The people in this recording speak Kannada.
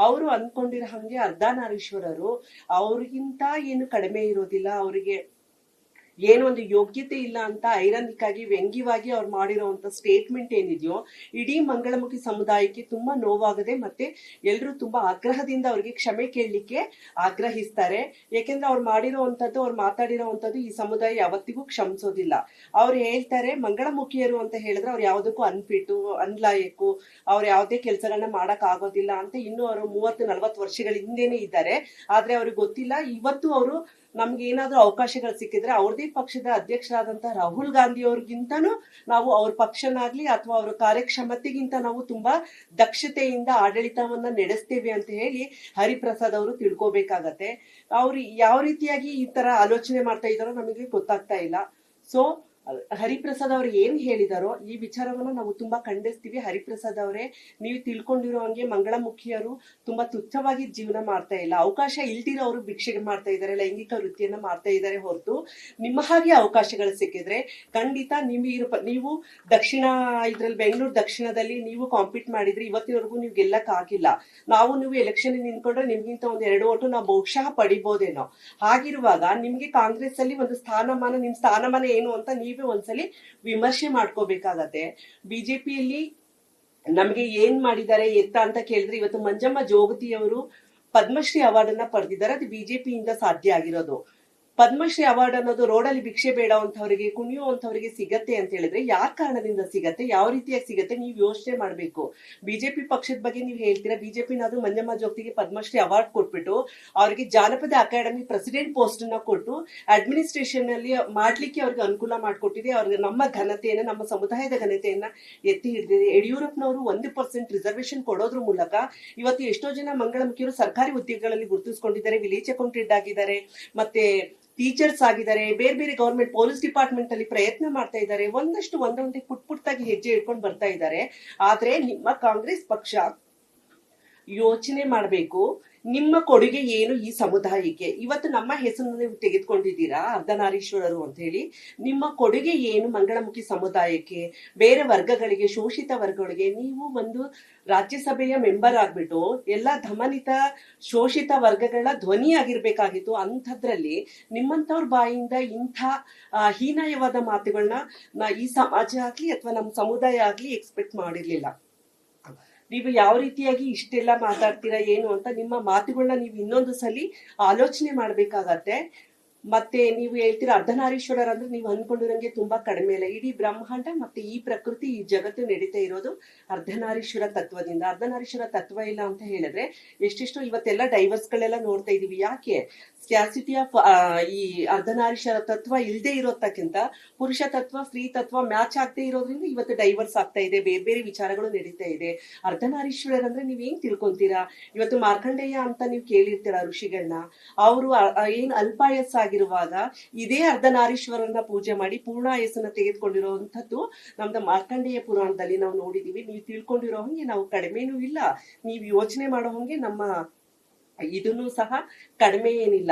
ಅವರು ಅನ್ಕೊಂಡಿರೋ ಹಂಗೆ ಅರ್ಧನಾರೀಶ್ವರರು ಅವ್ರಿಗಿಂತ ಏನು ಕಡಿಮೆ ಇರೋದಿಲ್ಲ. ಅವರಿಗೆ ಏನೋ ಒಂದು ಯೋಗ್ಯತೆ ಇಲ್ಲ ಅಂತ ಐರಾನಿಕ್ ಆಗಿ ವ್ಯಂಗ್ಯವಾಗಿ ಅವ್ರು ಮಾಡಿರೋಂಥ ಸ್ಟೇಟ್ಮೆಂಟ್ ಏನಿದೆಯೋ ಇಡೀ ಮಂಗಳಮುಖಿ ಸಮುದಾಯಕ್ಕೆ ತುಂಬಾ ನೋವಾಗದೆ ಮತ್ತೆ ಎಲ್ಲರೂ ತುಂಬಾ ಆಗ್ರಹದಿಂದ ಅವ್ರಿಗೆ ಕ್ಷಮೆ ಕೇಳಲಿಕ್ಕೆ ಆಗ್ರಹಿಸ್ತಾರೆ. ಯಾಕೆಂದ್ರೆ ಅವ್ರು ಮಾಡಿರೋವಂಥದ್ದು ಅವ್ರು ಮಾತಾಡಿರೋವಂಥದ್ದು ಈ ಸಮುದಾಯ ಯಾವತ್ತಿಗೂ ಕ್ಷಮಿಸೋದಿಲ್ಲ. ಅವ್ರು ಹೇಳ್ತಾರೆ ಮಂಗಳಮುಖಿಯರು ಅಂತ ಹೇಳಿದ್ರೆ ಅವ್ರು ಯಾವುದಕ್ಕೂ ಅನ್ಫಿಟ್ಟು ಅನ್ಲಾಯಕ್ಕು ಅವ್ರು ಯಾವುದೇ ಕೆಲಸಗಳನ್ನ ಮಾಡಕ್ ಆಗೋದಿಲ್ಲ ಅಂತ ಇನ್ನೂ ಅವರು 30-40 ವರ್ಷಗಳ ಹಿಂದೆನೆ ಇದ್ದಾರೆ. ಆದ್ರೆ ಅವ್ರಿಗೆ ಗೊತ್ತಿಲ್ಲ ಇವತ್ತು ಅವರು ನಮ್ಗೆ ಏನಾದ್ರೂ ಅವಕಾಶಗಳು ಸಿಕ್ಕಿದ್ರೆ ಅವ್ರದೇ ಪಕ್ಷದ ಅಧ್ಯಕ್ಷರಾದಂತ ರಾಹುಲ್ ಗಾಂಧಿ ಅವ್ರಿಗಿಂತನೂ ನಾವು ಅವ್ರ ಪಕ್ಷನಾಗ್ಲಿ ಅಥವಾ ಅವ್ರ ಕಾರ್ಯಕ್ಷಮತೆಗಿಂತ ನಾವು ತುಂಬಾ ದಕ್ಷತೆಯಿಂದ ಆಡಳಿತವನ್ನ ನಡೆಸ್ತೇವೆ ಅಂತ ಹೇಳಿ ಹರಿಪ್ರಸಾದ್ ಅವರು ತಿಳ್ಕೊಬೇಕಾಗತ್ತೆ. ಅವ್ರು ಯಾವ ರೀತಿಯಾಗಿ ಈ ತರ ಆಲೋಚನೆ ಮಾಡ್ತಾ ಇದಾರೋ ನಮಗೆ ಗೊತ್ತಾಗ್ತಾ ಇಲ್ಲ. ಸೊ ಹರಿಪ್ರಸಾದ್ ಅವ್ರು ಏನ್ ಹೇಳಿದಾರೋ ಈ ವಿಚಾರವನ್ನ ನಾವು ತುಂಬಾ ಖಂಡಿಸ್ತೀವಿ. ಹರಿಪ್ರಸಾದ್ ಅವರೇ, ನೀವು ತಿಳ್ಕೊಂಡಿರೋ ಹಂಗೆ ಮಂಗಳಮುಖಿಯರು ತುಂಬಾ ತುಚ್ಛವಾಗಿ ಜೀವನ ಮಾಡ್ತಾ ಇಲ್ಲ. ಅವಕಾಶ ಇಲ್ದಿರೋ ಅವರು ಭಿಕ್ಷೆಗೆ ಮಾಡ್ತಾ ಇದ್ದಾರೆ, ಲೈಂಗಿಕ ವೃತ್ತಿಯನ್ನ ಮಾಡ್ತಾ ಇದ್ದಾರೆ ಹೊರತು ನಿಮ್ಮ ಹಾಗೆ ಅವಕಾಶಗಳು ಸಿಕ್ಕಿದ್ರೆ ಖಂಡಿತ ನೀವು ದಕ್ಷಿಣ ಇದ್ರಲ್ಲಿ ಬೆಂಗಳೂರು ದಕ್ಷಿಣದಲ್ಲಿ ನೀವು ಕಾಂಪೀಟ್ ಮಾಡಿದ್ರೆ ಇವತ್ತಿನವರೆಗೂ ನೀವು ಗೆಲ್ಲಕ್ ಆಗಿಲ್ಲ. ನೀವು ಎಲೆಕ್ಷನ್ ನಿಂತ್ಕೊಂಡ್ರೆ ನಿಮ್ಗಿಂತ ಒಂದ್ 2 ಓಟು ನಾವು ಬಹುಶಃ ಪಡಿಬೋದೇನೋ. ಹಾಗಿರುವಾಗ ನಿಮ್ಗೆ ಕಾಂಗ್ರೆಸ್ ಅಲ್ಲಿ ಒಂದು ಸ್ಥಾನಮಾನ, ನಿಮ್ ಸ್ಥಾನಮಾನ ಏನು ಅಂತ ನೀವೇ ಒಂದ್ಸಲಿ ವಿಮರ್ಶೆ ಮಾಡ್ಕೋಬೇಕಾಗತ್ತೆ. ಬಿಜೆಪಿಯಲ್ಲಿ ನಮ್ಗೆ ಏನ್ ಮಾಡಿದ್ದಾರೆ ಎತ್ತ ಅಂತ ಕೇಳಿದ್ರೆ ಇವತ್ತು ಮಂಜಮ್ಮ ಜೋಗತಿ ಅವರು ಪದ್ಮಶ್ರೀ ಅವಾರ್ಡ್ ಅನ್ನ ಪಡೆದಿದ್ದಾರೆ. ಅದು ಬಿಜೆಪಿಯಿಂದ ಸಾಧ್ಯ ಆಗಿರೋದು. ಪದ್ಮಶ್ರೀ ಅವಾರ್ಡ್ ಅನ್ನೋದು ರೋಡಲ್ಲಿ ಭಿಕ್ಷೆ ಬೇಡವಂತವರಿಗೆ ಕುಣಿಯುವಂತವರಿಗೆ ಸಿಗತ್ತೆ ಅಂತ ಹೇಳಿದ್ರೆ ಯಾರ ಕಾರಣದಿಂದ ಸಿಗತ್ತೆ, ಯಾವ ರೀತಿಯಾಗಿ ಸಿಗತ್ತೆ ನೀವು ಯೋಚನೆ ಮಾಡ್ಬೇಕು. ಬಿಜೆಪಿ ಪಕ್ಷದ ಬಗ್ಗೆ ನೀವು ಹೇಳ್ತೀರಾ, ಬಿಜೆಪಿನಾದ್ರೂ ಮಂಜಮ್ಮ ಜೋಗತಿಗೆ ಪದ್ಮಶ್ರೀ ಅವಾರ್ಡ್ ಕೊಟ್ಬಿಟ್ಟು ಅವರಿಗೆ ಜಾನಪದ ಅಕಾಡೆಮಿ ಪ್ರೆಸಿಡೆಂಟ್ ಪೋಸ್ಟ್ ನ ಕೊಟ್ಟು ಅಡ್ಮಿನಿಸ್ಟ್ರೇಷನ್ ಅಲ್ಲಿ ಮಾಡ್ಲಿಕ್ಕೆ ಅವ್ರಿಗೆ ಅನುಕೂಲ ಮಾಡಿಕೊಟ್ಟಿದೆ. ಅವ್ರಿಗೆ ನಮ್ಮ ಘನತೆಯನ್ನ, ನಮ್ಮ ಸಮುದಾಯದ ಘನತೆಯನ್ನ ಎತ್ತಿ ಹಿಡಿದಿದೆ. ಯಡಿಯೂರಪ್ಪನವರು 1% ರಿಸರ್ವೇಶನ್ ಕೊಡೋದ್ರ ಮೂಲಕ ಇವತ್ತು ಎಷ್ಟೋ ಜನ ಮಂಗಳಮುಖಿಯರು ಸರ್ಕಾರಿ ಉದ್ಯೋಗಗಳಲ್ಲಿ ಗುರುತಿಸ್ಕೊಂಡಿದ್ದಾರೆ, ವಿಲೇಜ್ ಅಕೌಂಟೆಂಟ್ ಆಗಿದ್ದಾರೆ, ಮತ್ತೆ ಟೀಚರ್ಸ್ ಆಗಿದ್ದಾರೆ, ಬೇರೆ ಬೇರೆ ಗವರ್ಮೆಂಟ್ ಪೊಲೀಸ್ ಡಿಪಾರ್ಟ್ಮೆಂಟ್ ಅಲ್ಲಿ ಪ್ರಯತ್ನ ಮಾಡ್ತಾ ಇದ್ದಾರೆ. ಒಂದೊಂದೇ ಪುಟ್ಟಾಗಿ ಹೆಜ್ಜೆ ಇಟ್ಕೊಂಡು ಬರ್ತಾ ಇದ್ದಾರೆ. ಆದ್ರೆ ನಿಮ್ಮ ಕಾಂಗ್ರೆಸ್ ಪಕ್ಷ ಯೋಚನೆ ಮಾಡಬೇಕು, ನಿಮ್ಮ ಕೊಡುಗೆ ಏನು ಈ ಸಮುದಾಯಕ್ಕೆ. ಇವತ್ತು ನಮ್ಮ ಹೆಸರನ್ನು ನೀವು ತೆಗೆದುಕೊಂಡಿದ್ದೀರಾ ಅರ್ಧನಾರೀಶ್ವರರು ಅಂತ ಹೇಳಿ. ನಿಮ್ಮ ಕೊಡುಗೆ ಏನು ಮಂಗಳಮುಖಿ ಸಮುದಾಯಕ್ಕೆ, ಬೇರೆ ವರ್ಗಗಳಿಗೆ, ಶೋಷಿತ ವರ್ಗಗಳಿಗೆ? ನೀವು ಒಂದು ರಾಜ್ಯಸಭೆಯ ಮೆಂಬರ್ ಆಗ್ಬಿಟ್ಟು ಎಲ್ಲಾ ದಮನಿತ ಶೋಷಿತ ವರ್ಗಗಳ ಧ್ವನಿ ಆಗಿರ್ಬೇಕಾಗಿತ್ತು. ಅಂಥದ್ರಲ್ಲಿ ನಿಮ್ಮಂತವ್ರ ಬಾಯಿಂದ ಇಂಥ ಹೀನಾಯವಾದ ಮಾತುಗಳನ್ನ ಈ ಸಮಾಜ ಆಗ್ಲಿ ಅಥವಾ ನಮ್ಮ ಸಮುದಾಯ ಆಗ್ಲಿ ಎಕ್ಸ್ಪೆಕ್ಟ್ ಮಾಡಿರ್ಲಿಲ್ಲ. ನೀವು ಯಾವ ರೀತಿಯಾಗಿ ಇಷ್ಟೆಲ್ಲ ಮಾತಾಡ್ತೀರಾ ಏನು ಅಂತ ನಿಮ್ಮ ಮಾತುಗಳನ್ನ ನೀವು ಇನ್ನೊಂದು ಸಲಿ ಆಲೋಚನೆ ಮಾಡ್ಬೇಕಾಗತ್ತೆ. ಮತ್ತೆ ನೀವು ಹೇಳ್ತೀರಾ ಅರ್ಧನಾರೀಶ್ವರರ್ ಅಂದ್ರೆ ನೀವು ಅನ್ಕೊಂಡಿರಂಗೆ ತುಂಬಾ ಕಡಿಮೆ ಇಲ್ಲ. ಇಡೀ ಬ್ರಹ್ಮಾಂಡ ಮತ್ತೆ ಈ ಪ್ರಕೃತಿ, ಈ ಜಗತ್ತು ನಡೀತಾ ಇರೋದು ಅರ್ಧನಾರೀಶ್ವರ ತತ್ವದಿಂದ. ಅರ್ಧನಾರೀಶ್ವರ ತತ್ವ ಇಲ್ಲ ಅಂತ ಹೇಳಿದ್ರೆ ಎಷ್ಟೆಷ್ಟೋ ಇವತ್ತೆಲ್ಲ ಡೈವರ್ಸ್ ಗಳೆಲ್ಲ ನೋಡ್ತಾ ಇದೀವಿ. ಯಾಕೆ? ಸ್ಕ್ಯಾಸಿಟಿ ಆಫ್ ಈ ಅರ್ಧನಾರೀಶ್ವರ ತತ್ವ ಇಲ್ಲದೆ ಇರೋದಕ್ಕಿಂತ ಪುರುಷ ತತ್ವ, ಸ್ತ್ರೀ ತತ್ವ ಮ್ಯಾಚ್ ಆಗ್ತಾ ಇರೋದ್ರಿಂದ ಇವತ್ತು ಡೈವರ್ಸ್ ಆಗ್ತಾ ಇದೆ, ಬೇರೆ ಬೇರೆ ವಿಚಾರಗಳು ನಡೀತಾ ಇದೆ. ಅರ್ಧನಾರೀಶ್ವರರ್ ಅಂದ್ರೆ ನೀವೇನ್ ತಿಳ್ಕೊಂತೀರಾ? ಇವತ್ತು ಮಾರ್ಕಂಡೇಯ ಅಂತ ನೀವು ಕೇಳಿರ್ತೀರಾ ಋಷಿಗಳನ್ನ. ಅವರು ಏನ್ ಅಲ್ಪಾಯಸ್ಸಾಗಿರುವಾಗ ಇದೇ ಅರ್ಧನಾರೀಶ್ವರನ್ನ ಪೂಜೆ ಮಾಡಿ ಪೂರ್ಣಾಯಸ್ಸನ್ನ ತೆಗೆದುಕೊಂಡಿರುವಂತದ್ದು ನಮ್ದು ಮಾರ್ಕಂಡೇಯ ಪುರಾಣದಲ್ಲಿ ನಾವು ನೋಡಿದೀವಿ. ನೀವು ತಿಳ್ಕೊಂಡಿರೋ ಹಂಗೆ ನಾವು ಕಡಿಮೆನೂ ಇಲ್ಲ, ನೀವು ಯೋಚನೆ ಮಾಡೋ ಹಂಗೆ ನಮ್ಮ ಇದನ್ನು ಸಹ ಕಡಿಮೆ ಏನಿಲ್ಲ.